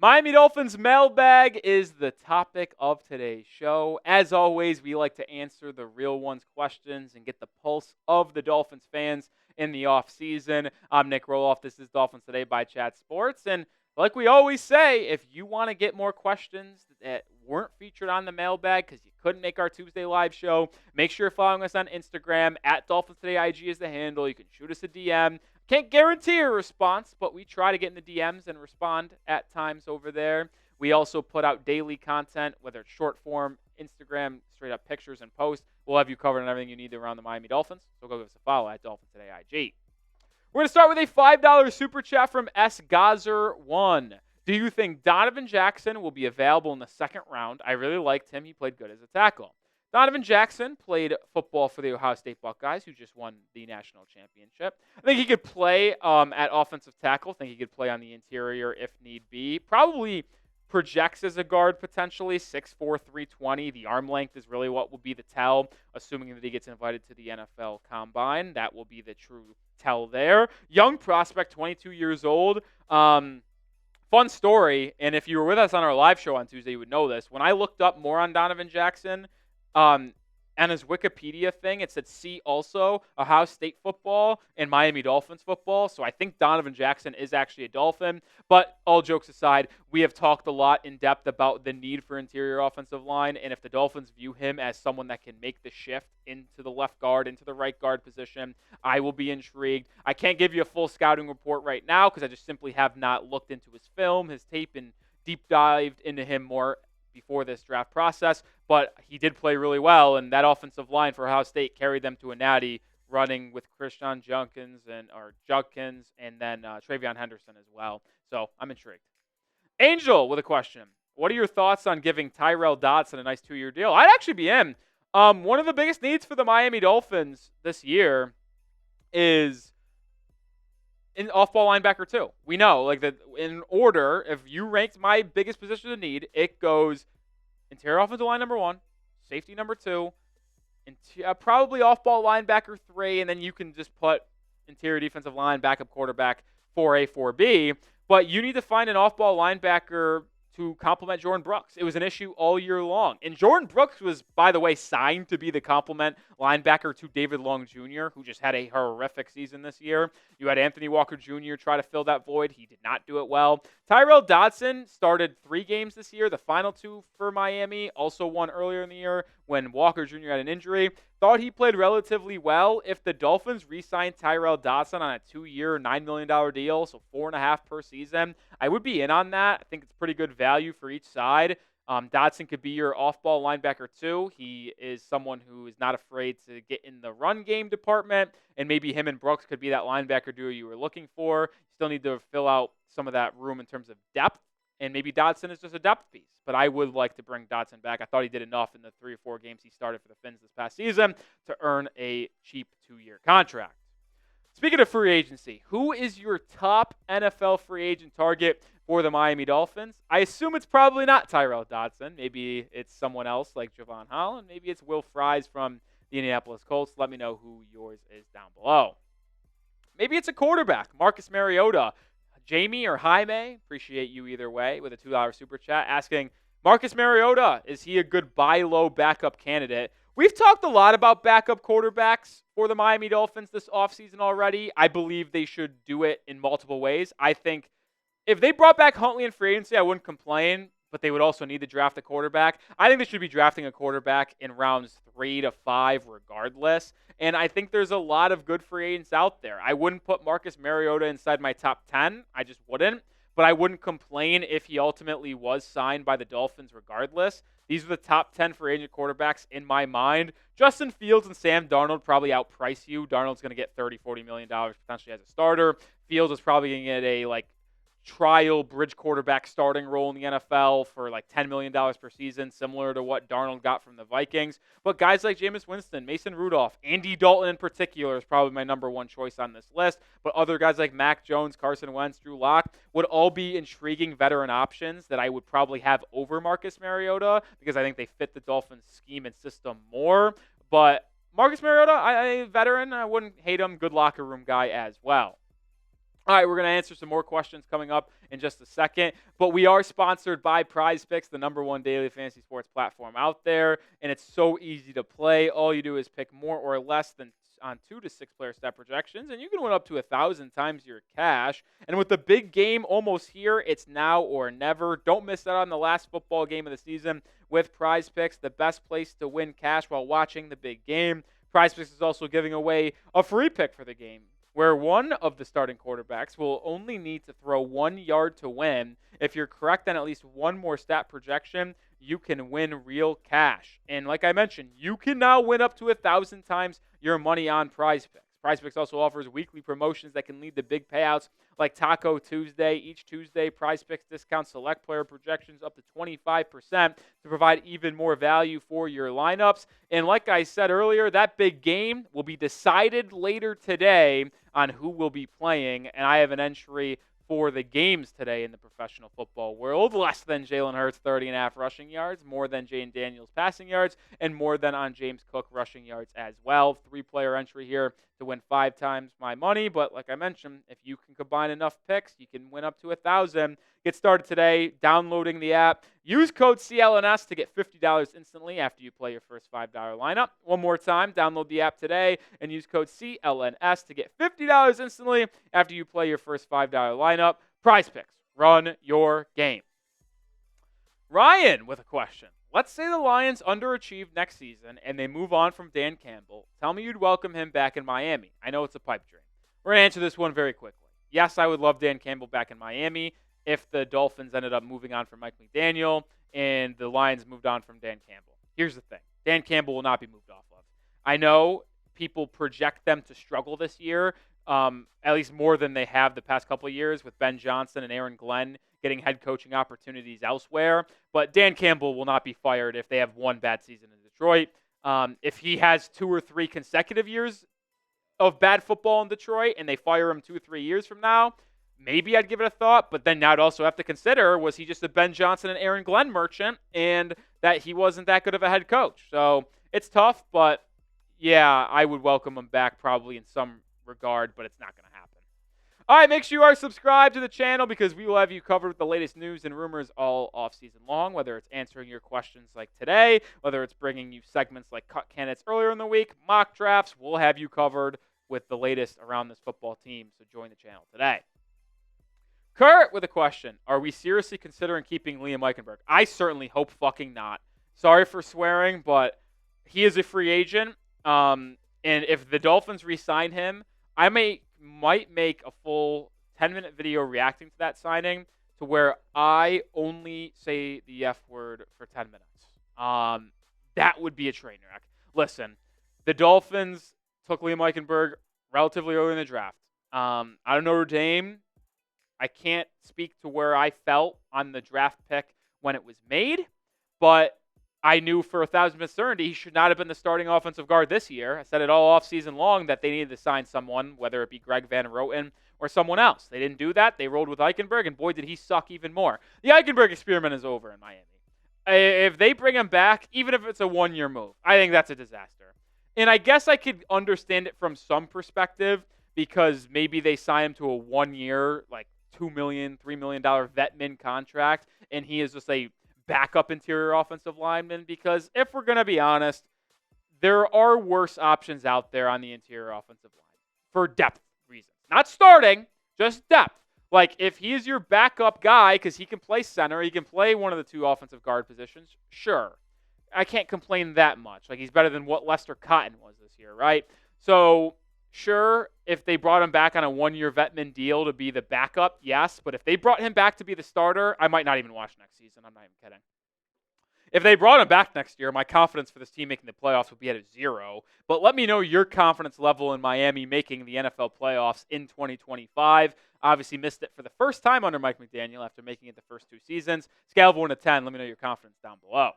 Miami Dolphins mailbag is the topic of today's show. As always, we like to answer the real ones questions and get the pulse of the Dolphins fans in the offseason. I'm Nic Rohloff. This is Dolphins Today by Chat Sports. And like we always say, if you want to get more questions that weren't featured on the mailbag because you couldn't make our Tuesday live show, make sure you're following us on Instagram. At Dolphins Today IG is the handle. You can shoot us a DM. Can't guarantee a response, but we try to get in the DMs and respond at times over there. We also put out daily content, whether it's short form, Instagram, straight up pictures and posts. We'll have you covered on everything you need around the Miami Dolphins. So go give us a follow at Dolphins Today IG. We're going to start with a $5 super chat from S. Gazer1. Do you think Donovan Jackson will be available in the second round? I really liked him. He played good as a tackle. Donovan Jackson played football for the Ohio State Buckeyes, who just won the national championship. I think he could play at offensive tackle. I think he could play on the interior if need be. Probably projects as a guard potentially, 6'4", 320. The arm length is really what will be the tell, assuming that he gets invited to the NFL Combine. That will be the true tell there. Young prospect, 22 years old. Fun story, and if you were with us on our live show on Tuesday, you would know this. When I looked up more on Donovan Jackson, and his Wikipedia thing, it said see also Ohio State football and Miami Dolphins football. So I think Donovan Jackson is actually a Dolphin. But all jokes aside, we have talked a lot in depth about the need for interior offensive line. And if the Dolphins view him as someone that can make the shift into the left guard, into the right guard position, I will be intrigued. I can't give you a full scouting report right now because I just simply have not looked into his film, his tape, and deep dived into him more before this draft process, but he did play really well, and that offensive line for Ohio State carried them to a natty, running with Christian Judkins and then Travion Henderson as well. So I'm intrigued. Angel with a question. What are your thoughts on giving Tyrel Dodson a nice 2-year deal? I'd actually be in. One of the biggest needs for the Miami Dolphins this year is in off-ball linebacker too. We know, like, that in order, if you ranked my biggest position of need, it goes interior offensive line number 1, safety number 2, probably off-ball linebacker 3, and then you can just put interior defensive line, backup quarterback 4A, 4B. But you need to find an off-ball linebacker to complement Jordan Brooks. It was an issue all year long. And Jordan Brooks was, by the way, signed to be the complement linebacker to David Long Jr., who just had a horrific season this year. You had Anthony Walker Jr. try to fill that void. He did not do it well. Tyrel Dodson started 3 games this year, the final 2 for Miami, also one earlier in the year when Walker Jr. had an injury. Thought he played relatively well. If the Dolphins re-signed Tyrel Dodson on a 2-year, $9 million deal, so $4.5 per season, I would be in on that. I think it's pretty good value for each side. Dodson could be your off-ball linebacker too. He is someone who is not afraid to get in the run game department, and maybe him and Brooks could be that linebacker duo you were looking for. You still need to fill out some of that room in terms of depth, and maybe Dodson is just a depth piece. But I would like to bring Dodson back. I thought he did enough in the 3 or 4 games he started for the Fins this past season to earn a cheap 2-year contract. Speaking of free agency, who is your top NFL free agent target for the Miami Dolphins? I assume it's probably not Tyrel Dodson. Maybe it's someone else like Javon Holland. Maybe it's Will Fries from the Indianapolis Colts. Let me know who yours is down below. Maybe it's a quarterback, Marcus Mariota. Jamie or Jaime, appreciate you either way, with a $2 super chat asking, Marcus Mariota, is he a good buy low backup candidate? We've talked a lot about backup quarterbacks for the Miami Dolphins this offseason already. I believe they should do it in multiple ways. I think if they brought back Huntley in free agency, I wouldn't complain, but they would also need to draft a quarterback. I think they should be drafting a quarterback in rounds 3 to 5 regardless. And I think there's a lot of good free agents out there. I wouldn't put Marcus Mariota inside my top 10. I just wouldn't. But I wouldn't complain if he ultimately was signed by the Dolphins regardless. These are the top 10 free agent quarterbacks in my mind. Justin Fields and Sam Darnold probably outprice you. Darnold's going to get $30, $40 million potentially as a starter. Fields is probably going to get a trial bridge quarterback starting role in the NFL for $10 million per season, similar to what Darnold got from the Vikings. But guys like Jameis Winston, Mason Rudolph, Andy Dalton in particular is probably my number 1 choice on this list. But other guys like Mac Jones, Carson Wentz, Drew Lock would all be intriguing veteran options that I would probably have over Marcus Mariota because I think they fit the Dolphins scheme and system more. But Marcus Mariota, a veteran, I wouldn't hate him. Good locker room guy as well. All right, we're going to answer some more questions coming up in just a second, but we are sponsored by PrizePicks, the #1 daily fantasy sports platform out there, and it's so easy to play. All you do is pick more or less than on 2 to 6 player stat projections, and you can win up to 1,000 times your cash. And with the big game almost here, it's now or never. Don't miss out on the last football game of the season with PrizePicks, the best place to win cash while watching the big game. PrizePicks is also giving away a free pick for the game, where one of the starting quarterbacks will only need to throw 1 yard to win. If you're correct on at least one more stat projection, you can win real cash. And like I mentioned, you can now win up to 1,000 times your money on PrizePicks. PrizePicks also offers weekly promotions that can lead to big payouts like Taco Tuesday. Each Tuesday, PrizePicks discounts select player projections up to 25% to provide even more value for your lineups. And like I said earlier, that big game will be decided later today on who will be playing. And I have an entry for the games today in the professional football world. Less than Jalen Hurts, 30.5 rushing yards, more than Jane Daniels passing yards, and more than on James Cook rushing yards as well. 3-player entry here to win 5 times my money. But like I mentioned, if you can combine enough picks, you can win up to 1,000. Get started today downloading the app. Use code CLNS to get $50 instantly after you play your first $5 lineup. One more time, download the app today and use code CLNS to get $50 instantly after you play your first $5 lineup. PrizePicks, run your game. Ryan with a question. Let's say the Lions underachieve next season and they move on from Dan Campbell. Tell me you'd welcome him back in Miami. I know it's a pipe dream. We're going to answer this one very quickly. Yes, I would love Dan Campbell back in Miami if the Dolphins ended up moving on from Mike McDaniel and the Lions moved on from Dan Campbell. Here's the thing. Dan Campbell will not be moved off of. I know people project them to struggle this year, at least more than they have the past couple of years with Ben Johnson and Aaron Glenn getting head coaching opportunities elsewhere. But Dan Campbell will not be fired if they have one bad season in Detroit. If he has 2 or 3 consecutive years of bad football in Detroit and they fire him 2 or 3 years from now, maybe I'd give it a thought. But then I'd also have to consider, was he just a Ben Johnson and Aaron Glenn merchant and that he wasn't that good of a head coach? So it's tough, but yeah, I would welcome him back probably in some regard, but it's not going to happen. All right, make sure you are subscribed to the channel because we will have you covered with the latest news and rumors all off-season long, whether it's answering your questions like today, whether it's bringing you segments like cut candidates earlier in the week, mock drafts. We'll have you covered with the latest around this football team, so join the channel today. Kurt with a question. Are we seriously considering keeping Liam Eichenberg? I certainly hope fucking not. Sorry for swearing, but he is a free agent, and if the Dolphins re-sign him, I might make a full 10-minute video reacting to that signing to where I only say the F word for 10 minutes. That would be a train wreck. Listen, the Dolphins took Liam Eichenberg relatively early in the draft. Out of Notre Dame, I can't speak to where I felt on the draft pick when it was made, but I knew for 1,000% certainty he should not have been the starting offensive guard this year. I said it all offseason long that they needed to sign someone, whether it be Greg Van Roten or someone else. They didn't do that. They rolled with Eichenberg, and boy, did he suck even more. The Eichenberg experiment is over in Miami. If they bring him back, even if it's a one-year move, I think that's a disaster. And I guess I could understand it from some perspective because maybe they sign him to a one-year, like $2 million, $3 million vet min contract, and he is just a backup interior offensive lineman, because if we're going to be honest, there are worse options out there on the interior offensive line for depth reasons. Not starting, just depth. Like, if he is your backup guy because he can play center, he can play one of the 2 offensive guard positions, sure. I can't complain that much. Like, he's better than what Lester Cotton was this year, right? So, sure, if they brought him back on a 1-year vetman deal to be the backup, yes. But if they brought him back to be the starter, I might not even watch next season. I'm not even kidding. If they brought him back next year, my confidence for this team making the playoffs would be at a 0. But let me know your confidence level in Miami making the NFL playoffs in 2025. Obviously missed it for the first time under Mike McDaniel after making it the first 2 seasons. Scale of 1 to 10, let me know your confidence down below.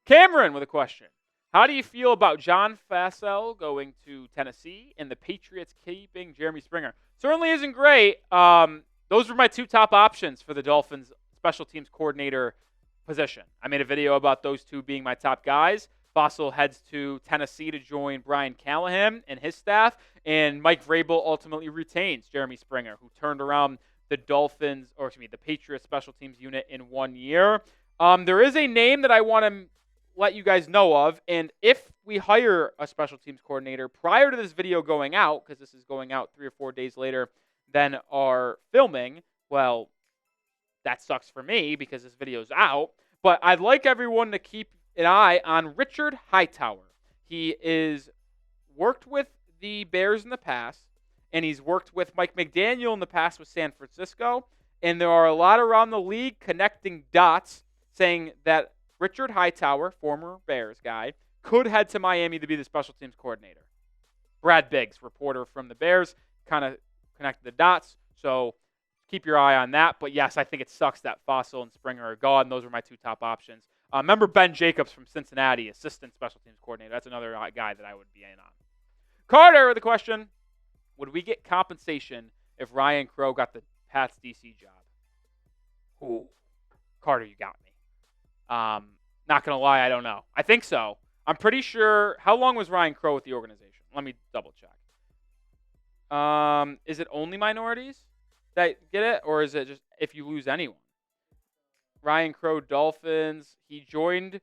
Cameron with a question. How do you feel about John Fassel going to Tennessee and the Patriots keeping Jeremy Springer? Certainly isn't great. Those were my 2 top options for the Dolphins special teams coordinator position. I made a video about those 2 being my top guys. Fassel heads to Tennessee to join Brian Callahan and his staff, and Mike Vrabel ultimately retains Jeremy Springer, who turned around the the Patriots special teams unit in 1 year. There is a name that I want to let you guys know of, and if we hire a special teams coordinator prior to this video going out, because this is going out 3 or 4 days later than our filming, well, that sucks for me because this video's out, but I'd like everyone to keep an eye on Richard Hightower. He is worked with the Bears in the past, and he's worked with Mike McDaniel in the past with San Francisco, and there are a lot around the league connecting dots saying that Richard Hightower, former Bears guy, could head to Miami to be the special teams coordinator. Brad Biggs, reporter from the Bears, kind of connected the dots, so keep your eye on that. But yes, I think it sucks that Fassel and Springer are gone. Those are my two top options. Remember Ben Jacobs from Cincinnati, assistant special teams coordinator. That's another guy that I would be in on. Carter with the question, would we get compensation if Ryan Crow got the Pats DC job? Ooh, Carter, you got me. Not going to lie, I don't know. I think so. I'm pretty sure. How long was Ryan Crow with the organization? Let me double check. Is it only minorities that get it, or is it just if you lose anyone? Ryan Crow, Dolphins. He joined.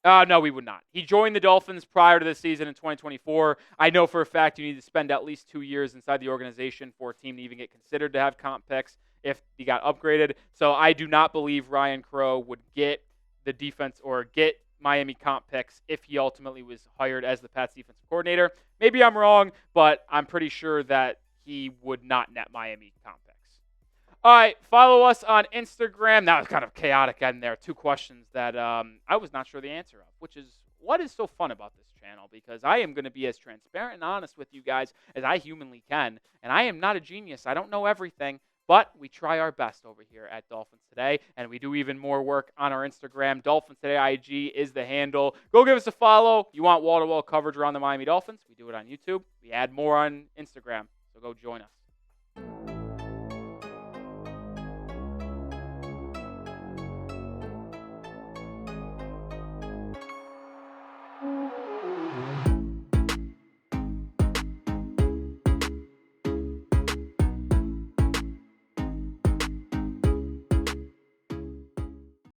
No, we would not. He joined the Dolphins prior to this season in 2024. I know for a fact you need to spend at least 2 years inside the organization for a team to even get considered to have comp picks if he got upgraded. So I do not believe Ryan Crow would get the defense or get Miami comp picks if he ultimately was hired as the Pats defensive coordinator. Maybe I'm wrong, but I'm pretty sure that he would not net Miami comp picks. All right, follow us on Instagram. That was kind of chaotic in there. 2 questions that I was not sure the answer of, which is what is so fun about this channel, because I am going to be as transparent and honest with you guys as I humanly can, and I am not a genius. I don't know everything, but we try our best over here at Dolphins Today, and we do even more work on our Instagram. Dolphins Today IG is the handle. Go give us a follow. You want wall-to-wall coverage around the Miami Dolphins? We do it on YouTube. We add more on Instagram, so go join us.